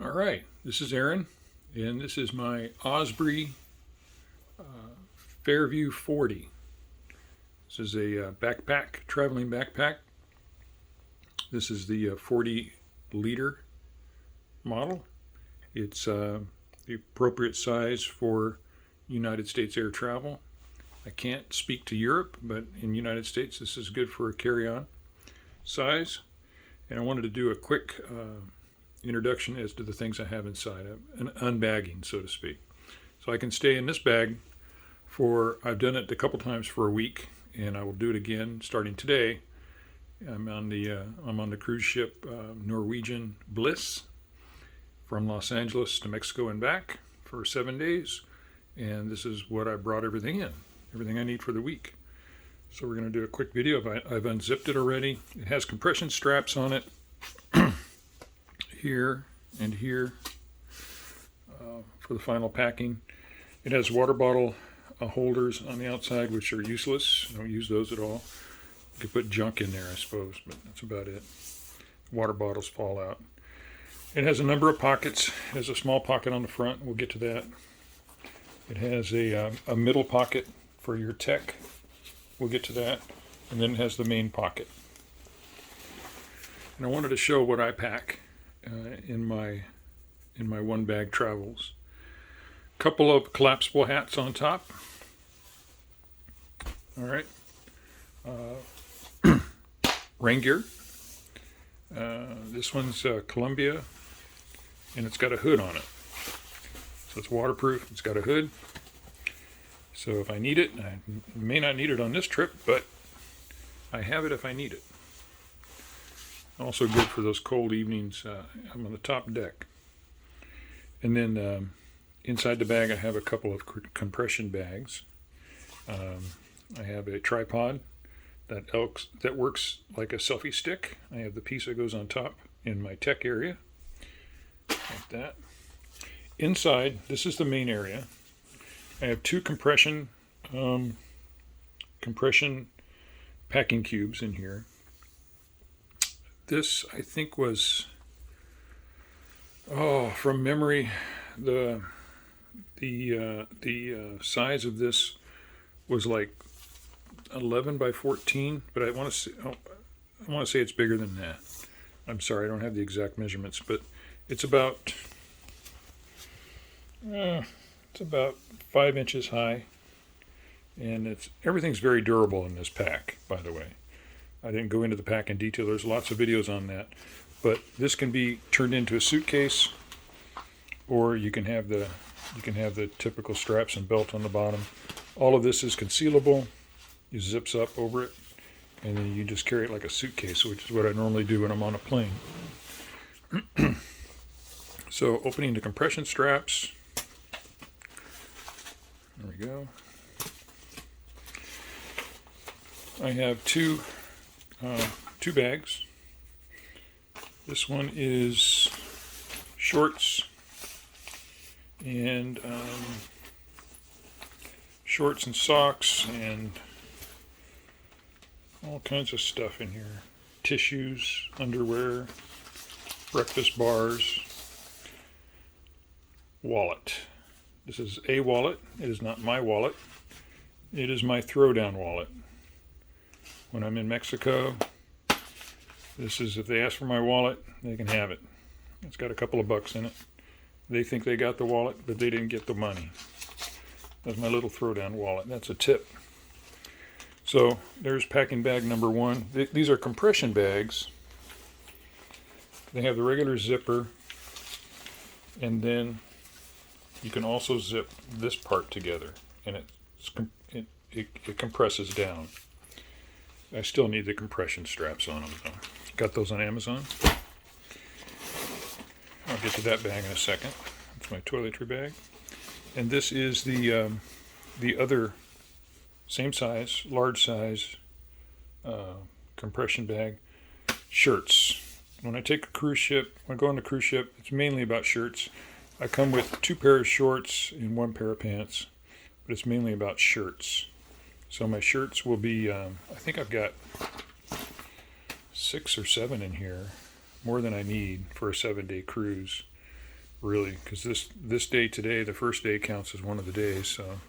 All right, this is Aaron, and this is my Osprey Fairview 40. This is a backpack, traveling backpack. This is the 40 liter model. It's the appropriate size for United States air travel. I can't speak to Europe, but in the United States this is good for a carry-on size. And I wanted to do a quick introduction as to the things I have inside, an unbagging, so to speak. So I can stay in this bag I've done it a couple times for a week, and I will do it again starting today. I'm on the cruise ship Norwegian Bliss from Los Angeles to Mexico and back for 7 days, and this is what I brought everything I need for the week. So we're going to do a quick video. I've unzipped it already. It has compression straps on it here and here for the final packing. It has water bottle holders on the outside, which are useless. I don't use those at all. You could put junk in there, I suppose, but that's about it. Water bottles fall out. It has a number of pockets. It has a small pocket on the front. We'll get to that. It has a middle pocket for your tech. We'll get to that. And then it has the main pocket. And I wanted to show what I pack in my one bag travels. Couple of collapsible hats on top. All right. Rain gear. This one's Columbia, and it's got a hood on it. So it's waterproof. It's got a hood. So if I need it, I may not need it on this trip, but I have it if I need it. Also good for those cold evenings. I'm on the top deck. And then inside the bag I have a couple of compression bags. I have a tripod that works like a selfie stick. I have the piece that goes on top in my tech area, like that. Inside, this is the main area. I have two compression packing cubes in here. This, I think, was, from memory, the size of this was like 11 by 14, but I want to say it's bigger than that. I'm sorry, I don't have the exact measurements, but it's about 5 inches high, and everything's very durable in this pack, by the way. I didn't go into the pack in detail. There's lots of videos on that, but this can be turned into a suitcase, or you can have the typical straps and belt on the bottom. All of this is concealable. It zips up over it, and then you just carry it like a suitcase, which is what I normally do when I'm on a plane. So opening the compression straps. There we go. I have two bags. This one is shorts and socks and all kinds of stuff in here. Tissues, underwear, breakfast bars, wallet. This is a wallet. It is not my wallet. It is my throwdown wallet. When I'm in Mexico, this is, if they ask for my wallet, they can have it. It's got a couple of bucks in it. They think they got the wallet, but they didn't get the money. That's my little throwdown wallet. That's a tip. So there's packing bag number one. These are compression bags. They have the regular zipper, and then you can also zip this part together, and it compresses down. I still need the compression straps on them, though. Got those on Amazon. I'll get to that bag in a second. It's my toiletry bag. And this is the other same size, large size compression bag. Shirts. When I take a cruise ship, when I go on a cruise ship, it's mainly about shirts. I come with 2 pairs of shorts and 1 pair of pants, but it's mainly about shirts. So my shirts will be, I think I've got 6 or 7 in here, more than I need for a 7-day cruise. really, because this day today, the first day, counts as one of the days. So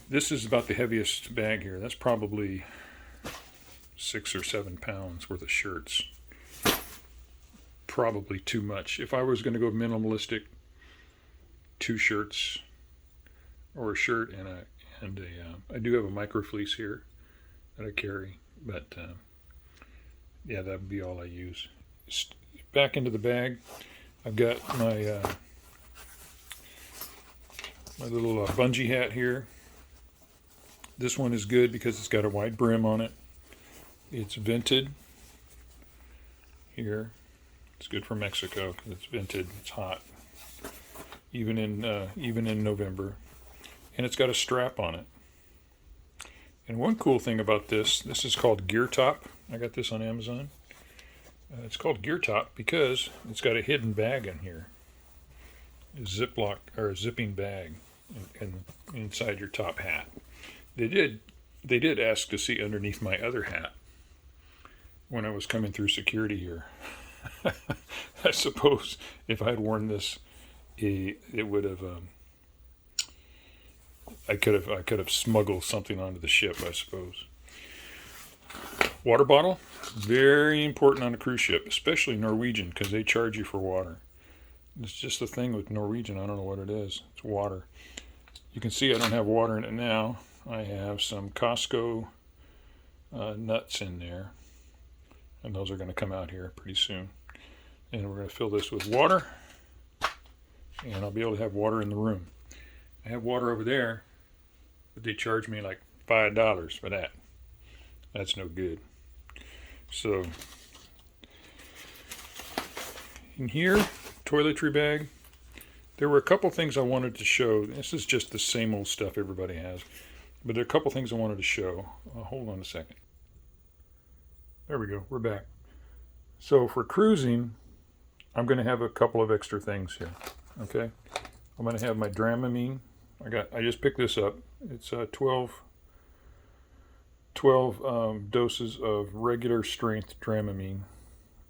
this is about the heaviest bag here. That's probably 6 or 7 pounds worth of shirts. Probably too much. If I was going to go minimalistic, 2 shirts or a shirt and I do have a micro fleece here that I carry, but yeah, that would be all I use. Back into the bag, I've got my my little bungee hat here. This one is good because it's got a wide brim on it. It's vented here. It's good for Mexico because it's vented. It's hot, even in November, and it's got a strap on it. And one cool thing about this is called Gear Top. I got this on Amazon. It's called Gear Top because it's got a hidden bag in here, a Ziploc or a zipping bag, and inside your top hat. They did ask to see underneath my other hat when I was coming through security here. I suppose if I had worn this, it would have. I could have smuggled something onto the ship, I suppose. Water bottle, very important on a cruise ship, especially Norwegian, because they charge you for water. It's just the thing with Norwegian. I don't know what it is. It's water. You can see I don't have water in it now. I have some Costco nuts in there, and those are going to come out here pretty soon. And we're going to fill this with water, and I'll be able to have water in the room. I have water over there, but they charge me like $5 for that. That's no good. So, in here, toiletry bag, there were a couple things I wanted to show. This is just the same old stuff everybody has. But there are a couple things I wanted to show. Hold on a second. There we go. We're back. So for cruising, I'm going to have a couple of extra things here. Okay. I'm going to have my Dramamine. I just picked this up. It's 12 doses of regular strength Dramamine,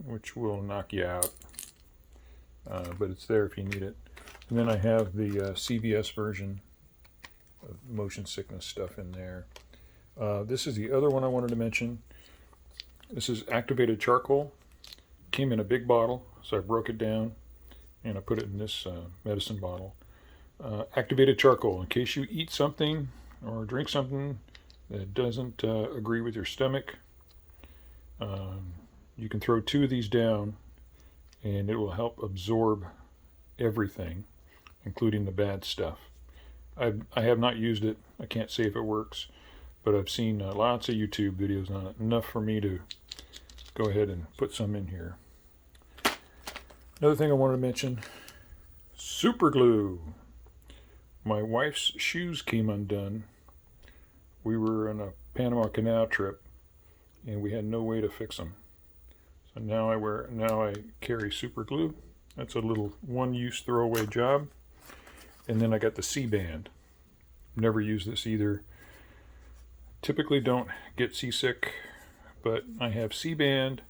which will knock you out. But it's there if you need it. And then I have the CVS version of motion sickness stuff in there. This is the other one I wanted to mention. This is activated charcoal. Came in a big bottle, so I broke it down and I put it in this medicine bottle. Activated charcoal, in case you eat something or drink something that doesn't agree with your stomach, you can throw 2 of these down and it will help absorb everything, including the bad stuff. I have not used it. I can't say if it works, but I've seen lots of YouTube videos on it, enough for me to go ahead and put some in here. Another thing I wanted to mention, super glue. My wife's shoes came undone. We were on a Panama Canal trip and we had no way to fix them. So now I carry super glue. That's a little one-use throwaway job. And then I got the C-band. Never used this either. Typically don't get seasick, but I have C-band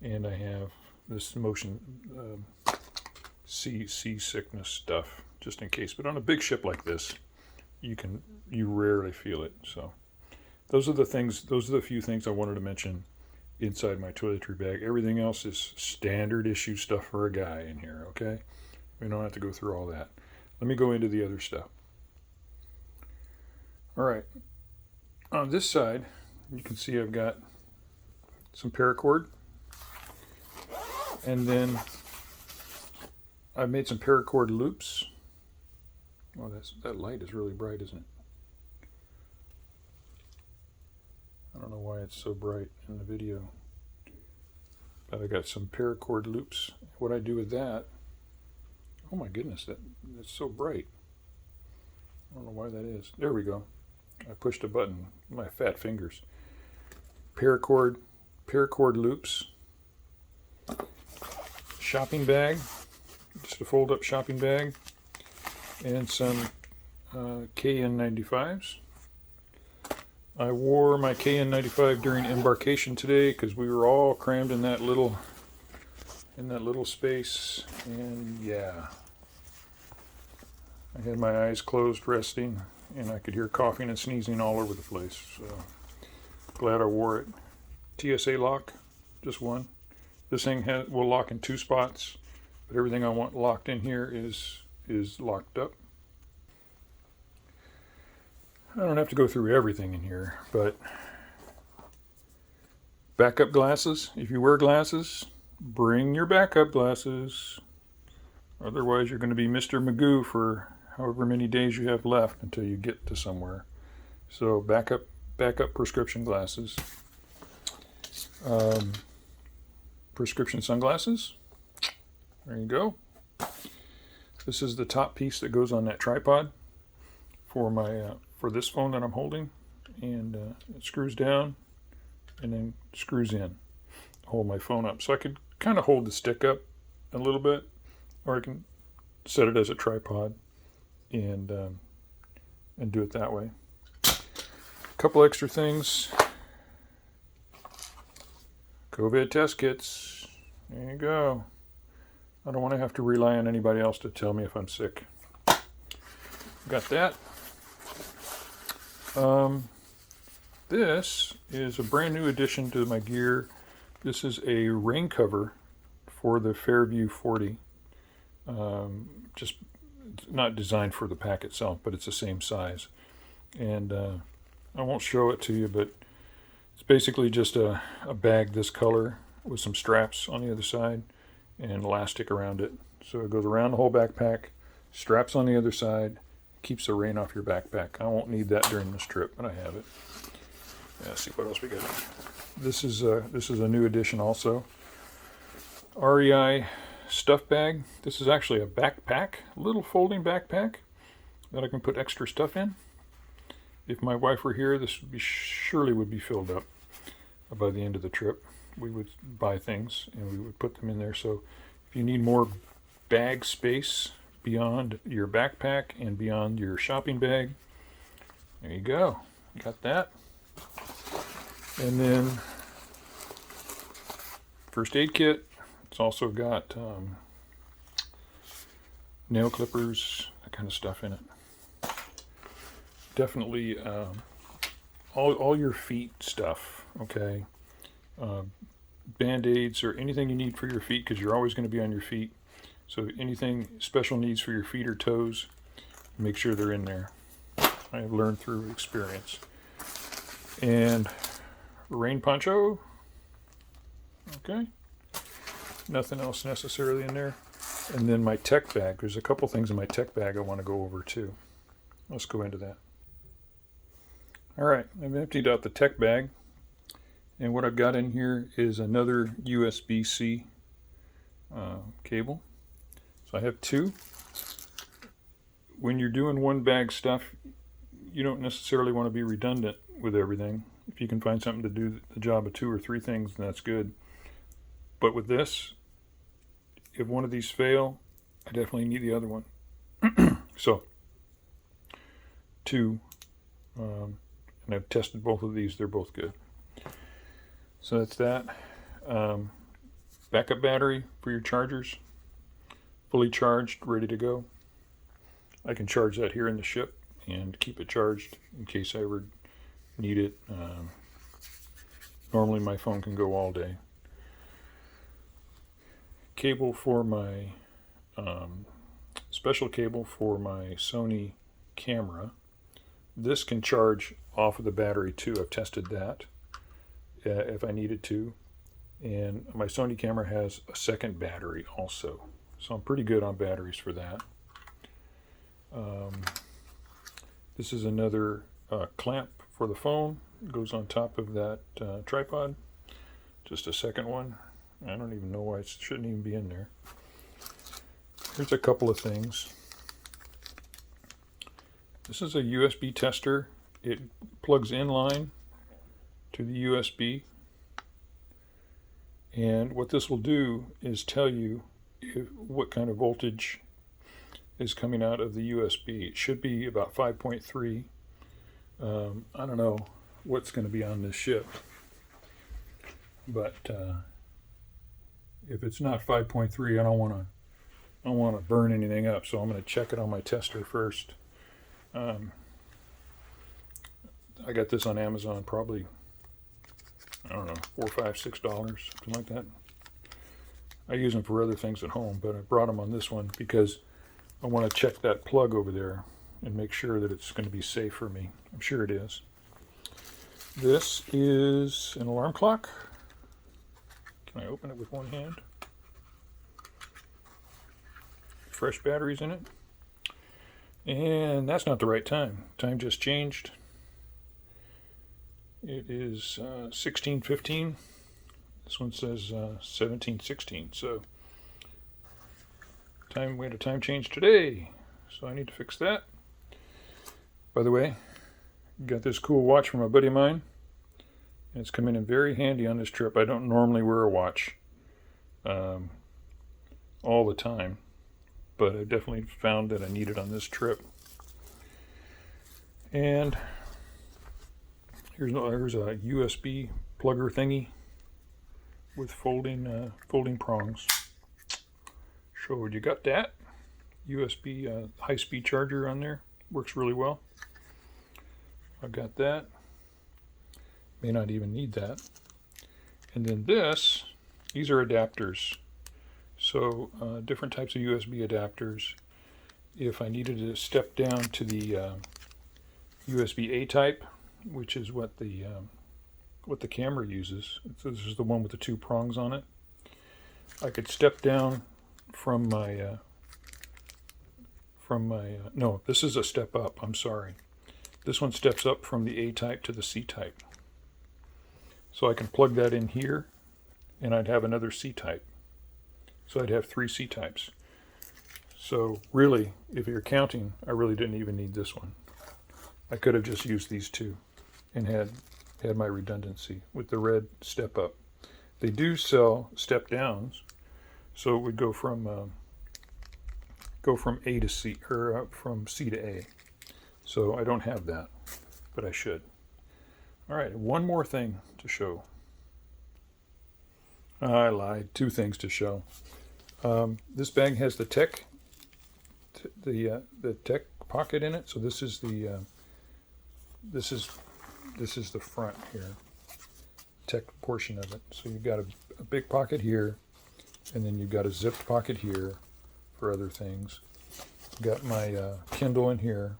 and I have this motion seasickness stuff just in case. But on a big ship like this, you rarely feel it. So those are the few things I wanted to mention inside my toiletry bag. Everything else is standard issue stuff for a guy in here, okay? We don't have to go through all that. Let me go into the other stuff. All right. On this side, you can see I've got some paracord. And then I've made some paracord loops. Oh, that light is really bright, isn't it? I don't know why it's so bright in the video. But I got some paracord loops. What I do with that, oh my goodness, that's so bright. I don't know why that is. There we go. I pushed a button with my fat fingers. Paracord loops. Shopping bag, just a fold up shopping bag, and some KN95s. I wore my KN95 during embarkation today because we were all crammed in that little in that little space, and yeah, I had my eyes closed resting, and I could hear coughing and sneezing all over the place. So glad I wore it. TSA lock, just one. This thing will lock in 2 spots, but everything I want locked in here is locked up. I don't have to go through everything in here, but backup glasses. If you wear glasses, bring your backup glasses. Otherwise, you're going to be Mr. Magoo for however many days you have left until you get to somewhere. So backup prescription glasses. Prescription sunglasses. There you go. This is the top piece that goes on that tripod for my for this phone that I'm holding, and it screws down and then screws in to hold my phone up. So I could kind of hold the stick up a little bit, or I can set it as a tripod and do it that way. A couple extra things. COVID test kits. There you go. I don't want to have to rely on anybody else to tell me if I'm sick. Got that. This is a brand new addition to my gear. This is a rain cover for the Fairview 40. Just not designed for the pack itself, but it's the same size. And I won't show it to you, but it's basically just a bag this color with some straps on the other side and elastic around it. So it goes around the whole backpack, straps on the other side, keeps the rain off your backpack. I won't need that during this trip, but I have it. Yeah, let's see what else we got. This is a new addition also. REI stuff bag. This is actually a backpack, a little folding backpack that I can put extra stuff in. If my wife were here, this would surely be filled up by the end of the trip. We would buy things and we would put them in there. So if you need more bag space beyond your backpack and beyond your shopping bag, there you go. You got that. And then first aid kit. It's also got nail clippers, that kind of stuff in it. Definitely all your feet stuff, okay? Band-aids or anything you need for your feet, because you're always going to be on your feet. So anything special needs for your feet or toes, make sure they're in there. I have learned through experience. And rain poncho. Okay. Nothing else necessarily in there. And then my tech bag. There's a couple things in my tech bag I want to go over too. Let's go into that. All right, I've emptied out the tech bag. And what I've got in here is another USB-C cable. So I have 2. When you're doing one bag stuff, you don't necessarily want to be redundant with everything. If you can find something to do the job of 2 or 3 things, then that's good. But with this, if one of these fail, I definitely need the other one. So, 2, and I've tested both of these. They're both good. So that's that. Backup battery for your chargers. Fully charged, ready to go. I can charge that here in the ship and keep it charged in case I ever need it. Normally my phone can go all day. Cable for my special cable for my Sony camera. This can charge off of the battery too. I've tested that if I needed to. And my Sony camera has a second battery also. So I'm pretty good on batteries for that. This is another clamp for the phone. It goes on top of that tripod. Just a second one. I don't even know why it shouldn't even be in there. Here's a couple of things. This is a USB tester. It plugs in line to the USB. And what this will do is tell you what kind of voltage is coming out of the USB. It should be about 5.3. I don't know what's going to be on this ship, but if it's not 5.3, I don't want to burn anything up. So I'm going to check it on my tester first. I got this on Amazon, probably, I don't know, $4, $5, $6, something like that. I use them for other things at home, but I brought them on this one because I want to check that plug over there and make sure that it's going to be safe for me. I'm sure it is. This is an alarm clock. Can I open it with one hand? Fresh batteries in it. And that's not the right time. Time just changed. It is 16:15. This one says 17:16. So we had a time change today. So I need to fix that. By the way, got this cool watch from a buddy of mine. And it's come in very handy on this trip. I don't normally wear a watch all the time, but I definitely found that I need it on this trip. And here's a USB plugger thingy with folding prongs. So you got that USB high-speed charger on there. Works really well. I've got that. May not even need that. And then these are adapters. So different types of USB adapters. If I needed to step down to the USB A type, which is what the camera uses. So this is the one with the two prongs on it. I could step down from my no, this is a step up. I'm sorry. This one steps up from the A type to the C type. So I can plug that in here, and I'd have another C type. So I'd have 3 C types. So really, if you're counting, I really didn't even need this one. I could have just used these two and had my redundancy with the red step up. They do sell step downs, so it would go from A to C, or from C to A. So I don't have that, but I should. All right, one more thing to show. I lied. 2 things to show. This bag has the tech pocket in it. So this is the front here, tech portion of it. So you've got a big pocket here, and then you've got a zipped pocket here for other things. Got my Kindle in here.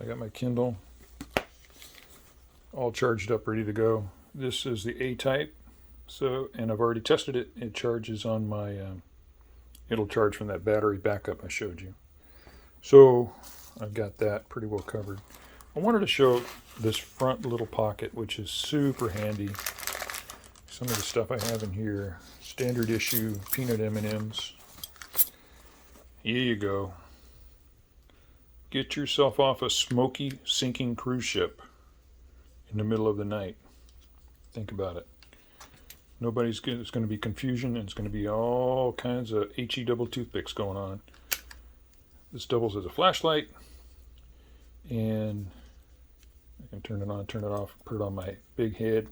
I got my Kindle all charged up, ready to go. This is the A type. So, and I've already tested it. It charges on my, it'll charge from that battery backup I showed you. So I've got that pretty well covered. I wanted to show this front little pocket, which is super handy. Some of the stuff I have in here, standard issue peanut M&Ms. Here you go. Get yourself off a smoky, sinking cruise ship in the middle of the night. Think about it. It's going to be confusion, and it's going to be all kinds of HE double toothpicks going on. This doubles as a flashlight, and I can turn it on, turn it off, put it on my big head,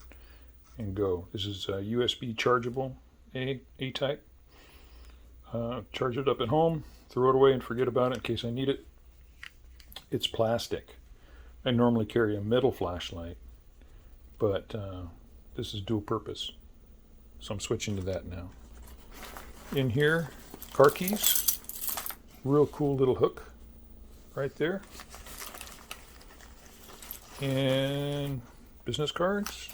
and go. This is a USB chargeable A type. Charge it up at home, throw it away, and forget about it in case I need it. It's plastic. I normally carry a metal flashlight, but this is dual purpose. So I'm switching to that now. In here, car keys. Real cool little hook right there. And business cards.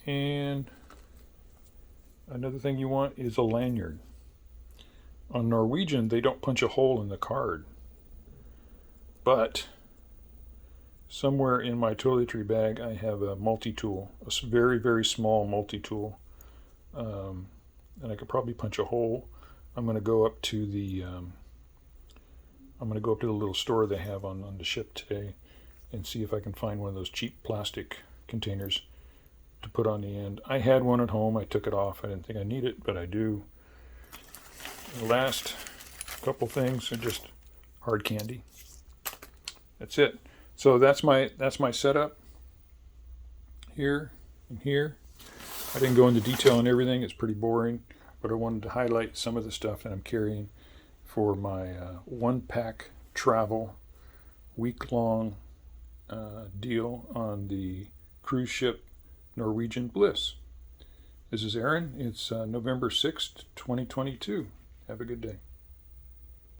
And another thing you want is a lanyard. On Norwegian, they don't punch a hole in the card. But somewhere in my toiletry bag, I have a multi-tool, a very, very small multi-tool. And I could probably punch a hole. I'm going to go up to the little store they have on the ship today and see if I can find one of those cheap plastic containers to put on the end. I had one at home. I took it off. I didn't think I need it, but I do. The last couple things are just hard candy. That's it. So that's my setup here. in here. I didn't go into detail on everything. It's pretty boring, but I wanted to highlight some of the stuff that I'm carrying for my one-pack travel week-long deal on the cruise ship Norwegian Bliss. This is Aaron. It's November 6th, 2022. Have a good day.